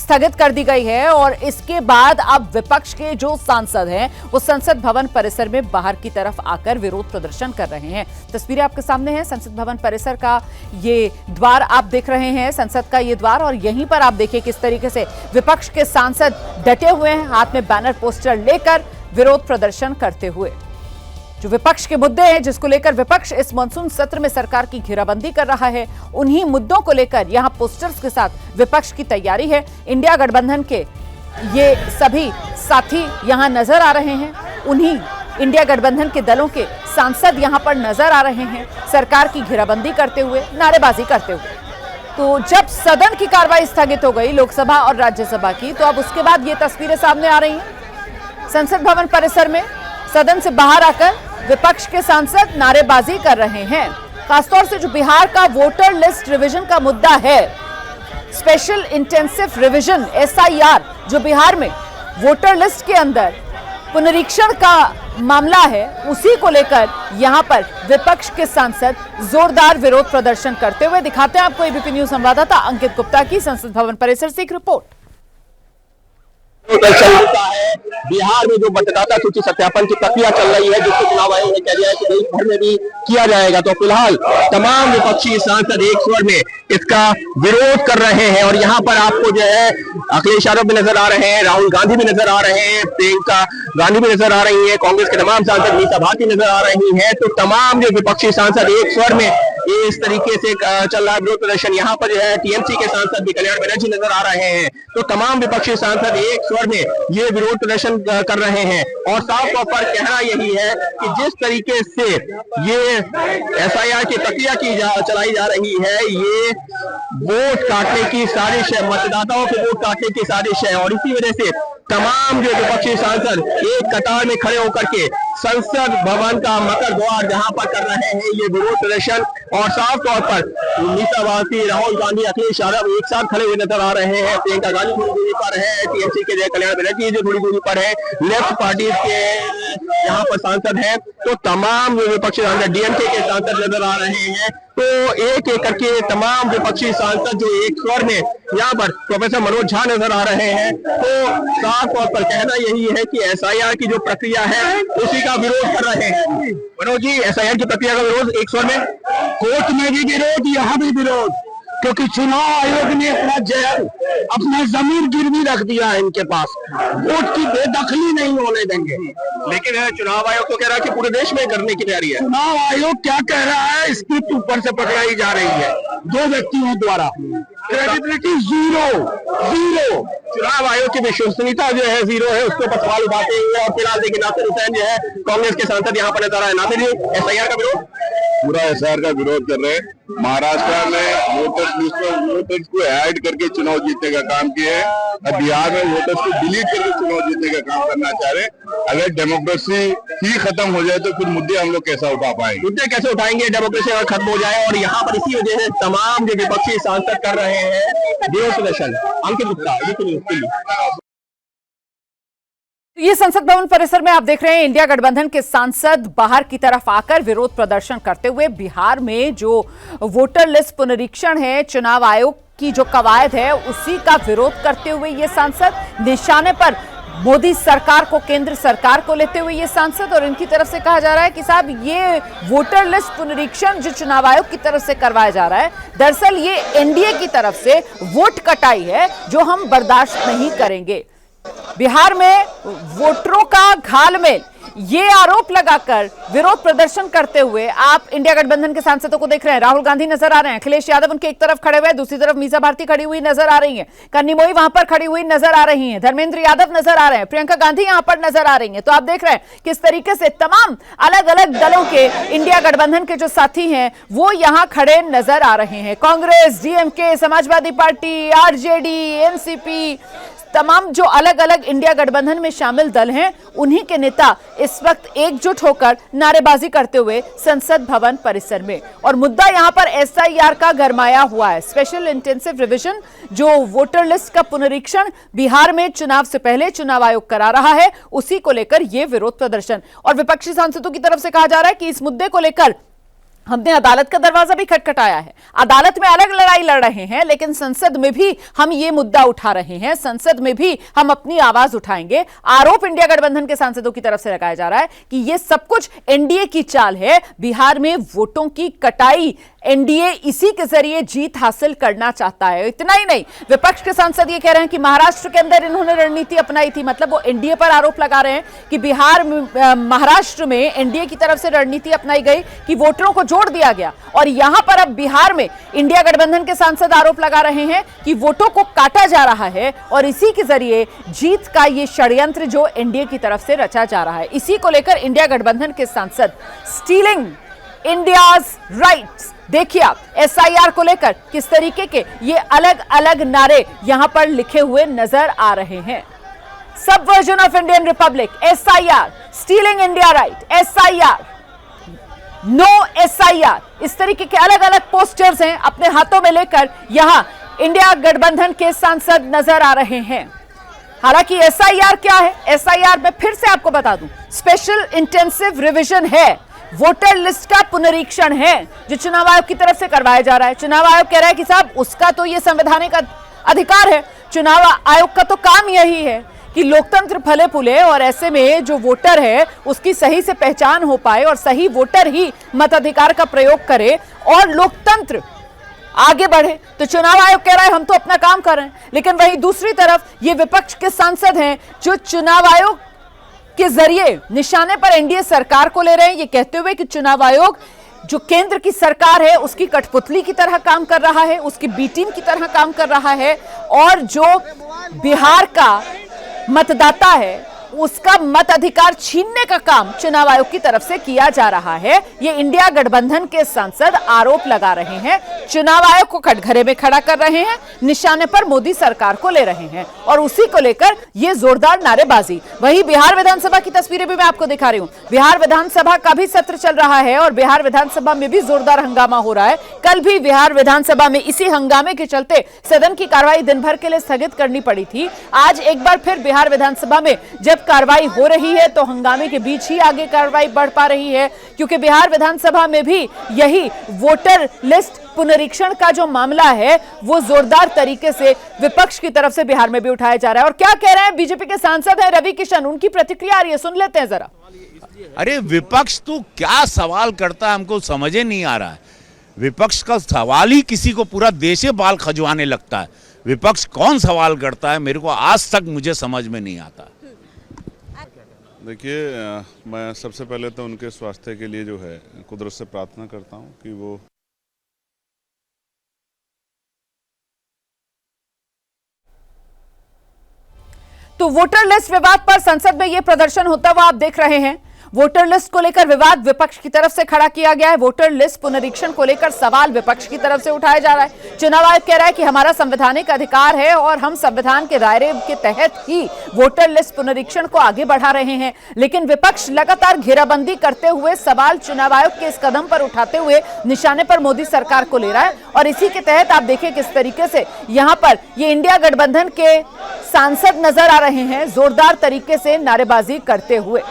स्थगित कर दी गई है और इसके बाद अब विपक्ष के जो सांसद हैं वो संसद भवन परिसर में बाहर की तरफ आकर विरोध प्रदर्शन कर रहे हैं। तस्वीरें आपके सामने हैं संसद भवन परिसर का, ये द्वार आप देख रहे हैं, संसद का ये द्वार, और यहीं पर आप देखिए किस तरीके से विपक्ष के सांसद डटे हुए हैं, हाथ में बैनर पोस्टर लेकर विरोध प्रदर्शन करते हुए। जो विपक्ष के मुद्दे हैं जिसको लेकर विपक्ष इस मानसून सत्र में सरकार की घेराबंदी कर रहा है, उन्हीं मुद्दों को लेकर यहां पोस्टर्स के साथ विपक्ष की तैयारी है। इंडिया गठबंधन के ये सभी साथी यहां नजर आ रहे हैं, उन्हीं इंडिया गठबंधन के दलों के सांसद यहां पर नजर आ रहे हैं सरकार की घेराबंदी करते हुए, नारेबाजी करते हुए। तो जब सदन की कार्रवाई स्थगित हो गई, लोकसभा और राज्यसभा की, तो अब उसके बाद ये तस्वीरें सामने आ रही हैं। संसद भवन परिसर में सदन से बाहर आकर विपक्ष के सांसद नारेबाजी कर रहे हैं। खासतौर से जो बिहार का वोटर लिस्ट रिवीजन का मुद्दा है, स्पेशल इंटेंसिव रिवीजन SIR, जो बिहार में वोटर लिस्ट के अंदर पुनरीक्षण का मामला है, उसी को लेकर यहां पर विपक्ष के सांसद जोरदार विरोध प्रदर्शन करते हुए दिखाते हैं। आपको एबीपी न्यूज संवाददाता अंकित गुप्ता की संसद भवन परिसर से एक रिपोर्ट। बिहार में जो मतदाता सूची सत्यापन की प्रक्रिया चल रही है, जिसको चुनाव आयोग ने कह दिया है कि देश भर में भी किया जाएगा, तो फिलहाल तमाम विपक्षी सांसद एक स्वर में इसका विरोध कर रहे हैं। और यहाँ पर आपको जो है अखिलेश यादव भी नजर आ रहे हैं, राहुल गांधी भी नजर आ रहे हैं, प्रियंका गांधी भी नजर आ रही है, कांग्रेस के तमाम सांसद, मीसा भारती नजर आ रही है। तो तमाम जो विपक्षी सांसद एक स्वर में इस तरीके से चल रहा है विरोध प्रदर्शन। यहाँ पर जो है TMC के सांसद भी कल्याण बनर्जी नजर आ रहे हैं। तो तमाम विपक्षी सांसद एक स्वर में ये विरोध प्रदर्शन कर रहे हैं और साफ तौर पर कहना यही है कि जिस तरीके से ये SIR की प्रक्रिया चलाई जा रही है, ये वोट काटने की साजिश है, मतदाताओं के वोट काटने की साजिश है। और इसी वजह से तमाम जो विपक्षी सांसद एक कतार में खड़े होकर के संसद भवन का मकर द्वार जहां पर कर रहे हैं ये विरोध प्रदर्शन। और साफ तौर पर मीसा भारती, राहुल गांधी, अखिलेश यादव एक साथ खड़े हुए नजर आ रहे हैं। प्रियंका गांधी थोड़ी दूरी पर है, TMC के जो कल्याण बनर्जी जो थोड़ी दूरी पर है, लेफ्ट पार्टी के यहाँ पर सांसद हैं। तो तमाम विपक्षी सांसद, DMK के सांसद नजर आ रहे हैं। तो एक एक करके तमाम विपक्षी सांसद जो एक स्वर में यहाँ पर प्रोफेसर मनोज झा नजर आ रहे हैं। तो साफ तौर पर कहना यही है कि SIR की जो प्रक्रिया है उसी का विरोध कर रहे हैं। मनोज जी, SIR की प्रक्रिया का विरोध एक स्वर में, कोर्ट में भी विरोध, यहाँ भी विरोध, क्योंकि चुनाव आयोग ने अपना जहर, अपना जमीर गिरवी रख दिया है इनके पास। वोट की बेदखली नहीं होने देंगे। लेकिन चुनाव आयोग तो कह रहा है कि पूरे देश में करने की तैयारी है। चुनाव आयोग क्या कह रहा है, स्क्रिप्ट ऊपर से पकड़ाई जा रही है दो व्यक्तियों द्वारा, क्रेडिबिलिटी जीरो। चुनाव आयोग की विश्वसनीयता जो है जीरो है, उसके ऊपर सवाल उठाते हुए। और फिलहाल देखिए नासिर हुसैन जो है कांग्रेस के सांसद यहाँ पर नजर आए। नासिर जी, SIR का विरोध, पूरा SIR का विरोध कर रहे हैं। महाराष्ट्र में वोटर्स लिस्ट में वोटर्स को ऐड करके चुनाव जीतने का काम किए हैं, और बिहार में वोटर्स को डिलीट करके चुनाव जीतने का काम करना चाह रहे हैं। अगर डेमोक्रेसी ही खत्म हो जाए तो फिर मुद्दे हम लोग कैसा उठा पाएंगे? मुद्दे कैसे उठाएंगे डेमोक्रेसी अगर खत्म हो जाए? और यहाँ पर इसी वजह से तमाम जो विपक्षी सांसद कर रहे हैं विरोध प्रदर्शन। अंकित गुप्ता, ये संसद भवन परिसर में आप देख रहे हैं इंडिया गठबंधन के सांसद बाहर की तरफ आकर विरोध प्रदर्शन करते हुए। बिहार में जो वोटर लिस्ट पुनरीक्षण है, चुनाव आयोग की जो कवायद है, उसी का विरोध करते हुए ये सांसद निशाने पर मोदी सरकार को, केंद्र सरकार को लेते हुए ये सांसद। और इनकी तरफ से कहा जा रहा है कि साहब ये वोटर लिस्ट पुनरीक्षण जो चुनाव आयोग की तरफ से करवाया जा रहा है, दरअसल ये NDA की तरफ से वोट कटाई है जो हम बर्दाश्त नहीं करेंगे। बिहार में वोटरों का घालमेल, ये आरोप लगाकर विरोध प्रदर्शन करते हुए आप इंडिया गठबंधन के सांसदों को देख रहे हैं। राहुल गांधी नजर आ रहे हैं, अखिलेश यादव उनके एक तरफ खड़े हुए, दूसरी तरफ मीसा भारती खड़ी हुई नजर आ रही हैं, कन्निमोई वहां पर खड़ी हुई नजर आ रही हैं, धर्मेंद्र यादव नजर आ रहे हैं, प्रियंका गांधी यहां पर नजर आ रही हैं। तो आप देख रहे हैं किस तरीके से तमाम अलग अलग दलों के इंडिया गठबंधन के जो साथी हैं वो यहां खड़े नजर आ रहे हैं। Congress, DMK, Samajwadi party, RJD, NCP, तमाम जो अलग अलग इंडिया गठबंधन में शामिल दल हैं, उन्हीं के नेता इस वक्त एकजुट होकर नारेबाजी करते हुए संसद भवन परिसर में। और मुद्दा यहां पर SIR का गरमाया हुआ है, स्पेशल इंटेंसिव रिवीजन, जो वोटर लिस्ट का पुनरीक्षण बिहार में चुनाव से पहले चुनाव आयोग करा रहा है, उसी को लेकर यह विरोध प्रदर्शन। और विपक्षी सांसदों की तरफ से कहा जा रहा है कि इस मुद्दे को लेकर हमने अदालत का दरवाजा भी खटखटाया है, अदालत में अलग लड़ाई लड़ रहे हैं, लेकिन संसद में भी हम ये मुद्दा उठा रहे हैं, संसद में भी हम अपनी आवाज उठाएंगे। आरोप इंडिया गठबंधन के सांसदों की तरफ से लगाया जा रहा है कि ये सब कुछ एनडीए की चाल है, बिहार में वोटों की कटाई, एनडीए इसी के जरिए जीत हासिल करना चाहता है। इतना ही नहीं, विपक्ष के सांसद ये कह रहे हैं कि महाराष्ट्र के अंदर इन्होंने रणनीति अपनाई थी, मतलब वो एनडीए पर आरोप लगा रहे हैं कि बिहार महाराष्ट्र में एनडीए की तरफ से रणनीति अपनाई गई कि वोटरों को जोड़ दिया गया, और यहां पर अब बिहार में इंडिया गठबंधन के सांसद आरोप लगा रहे हैं कि वोटों को काटा जा रहा है और इसी के जरिए जीत का ये षड्यंत्र जो एनडीए की तरफ से रचा जा रहा है। इसी को लेकर इंडिया गठबंधन के सांसद स्टीलिंग इंडियाज राइट्स, देखिए आप एसआईआर को लेकर किस तरीके के ये अलग अलग नारे यहां पर लिखे हुए नजर आ रहे हैं। Subversion of Indian republic, SIR, stealing India right, SIR, no SIR, इस तरीके के अलग अलग पोस्टर्स हैं अपने हाथों में लेकर यहां इंडिया गठबंधन के सांसद नजर आ रहे हैं। हालांकि एसआईआर क्या है, एसआईआर में फिर से आपको बता दूं, स्पेशल इंटेंसिव रिवीजन है, वोटर लिस्ट का पुनरीक्षण है जो चुनाव आयोग की तरफ से करवाया जा रहा है। चुनाव आयोग कह रहा है कि साहब उसका तो ये संवैधानिक अधिकार है, चुनाव आयोग का तो काम यही है कि लोकतंत्र फले फूले और ऐसे में जो वोटर है उसकी सही से पहचान हो पाए और सही वोटर ही मताधिकार का प्रयोग करे और लोकतंत्र आगे बढ़े। तो चुनाव आयोग कह रहा है हम तो अपना काम कर रहे हैं, लेकिन वहीं दूसरी तरफ ये विपक्ष के सांसद हैं जो चुनाव आयोग के जरिए निशाने पर एनडीए सरकार को ले रहे हैं, ये कहते हुए कि चुनाव आयोग जो केंद्र की सरकार है उसकी कठपुतली की तरह काम कर रहा है, उसकी बी टीम की तरह काम कर रहा है, और जो बिहार का मतदाता है उसका मताधिकार छीनने का काम चुनाव आयोग की तरफ से किया जा रहा है। ये इंडिया गठबंधन के सांसद आरोप लगा रहे हैं, चुनाव आयोग को कटघरे में खड़ा कर रहे हैं, निशाने पर मोदी सरकार को ले रहे हैं और उसी को लेकर ये जोरदार नारेबाजी। वहीं बिहार विधानसभा की तस्वीरें भी मैं आपको दिखा रही हूं। बिहार विधानसभा का भी सत्र चल रहा है और बिहार विधानसभा में भी जोरदार हंगामा हो रहा है। कल भी बिहार विधानसभा में इसी हंगामे के चलते सदन की कार्रवाई दिन भर के लिए स्थगित करनी पड़ी थी। आज एक बार फिर बिहार विधानसभा में जब कार्रवाई हो रही है तो हंगामे के बीच ही आगे कार्रवाई बढ़ पा रही है, क्योंकि बिहार विधानसभा में भी यही वोटर लिस्ट पुनरीक्षण का जो मामला है वो जोरदार तरीके से विपक्ष की तरफ से बिहार में भी उठाया जा रहा है। और क्या कह रहे हैं बीजेपी के सांसद हैं रवि किशन, उनकी प्रतिक्रिया आ रही है, सुन लेते हैं जरा। अरे विपक्ष तो क्या सवाल करता है हमको समझ ही नहीं आ रहा है। विपक्ष का सवाल ही किसी को पूरा देश बाल खजवाने लगता है। विपक्ष कौन सवाल करता है मेरे को आज तक मुझे समझ में नहीं आता। देखिए, मैं सबसे पहले तो उनके स्वास्थ्य के लिए जो है कुदरत से प्रार्थना करता हूं कि वो तो वोटर लिस्ट विवाद पर संसद में यह प्रदर्शन होता हुआ आप देख रहे हैं। वोटर लिस्ट को लेकर विवाद विपक्ष की तरफ से खड़ा किया गया है। वोटर लिस्ट पुनरीक्षण को लेकर सवाल विपक्ष की तरफ से उठाया जा रहा है। चुनाव आयोग कह रहा है कि हमारा संवैधानिक अधिकार है और हम संविधान के दायरे के तहत ही वोटर लिस्ट पुनरीक्षण को आगे बढ़ा रहे हैं, लेकिन विपक्ष लगातार घेराबंदी करते हुए सवाल चुनाव आयोग के इस कदम पर उठाते हुए निशाने पर मोदी सरकार को ले रहा है। और इसी के तहत आप देखिए किस तरीके से यहां पर ये इंडिया गठबंधन के सांसद नजर आ रहे हैं जोरदार तरीके से नारेबाजी करते हुए।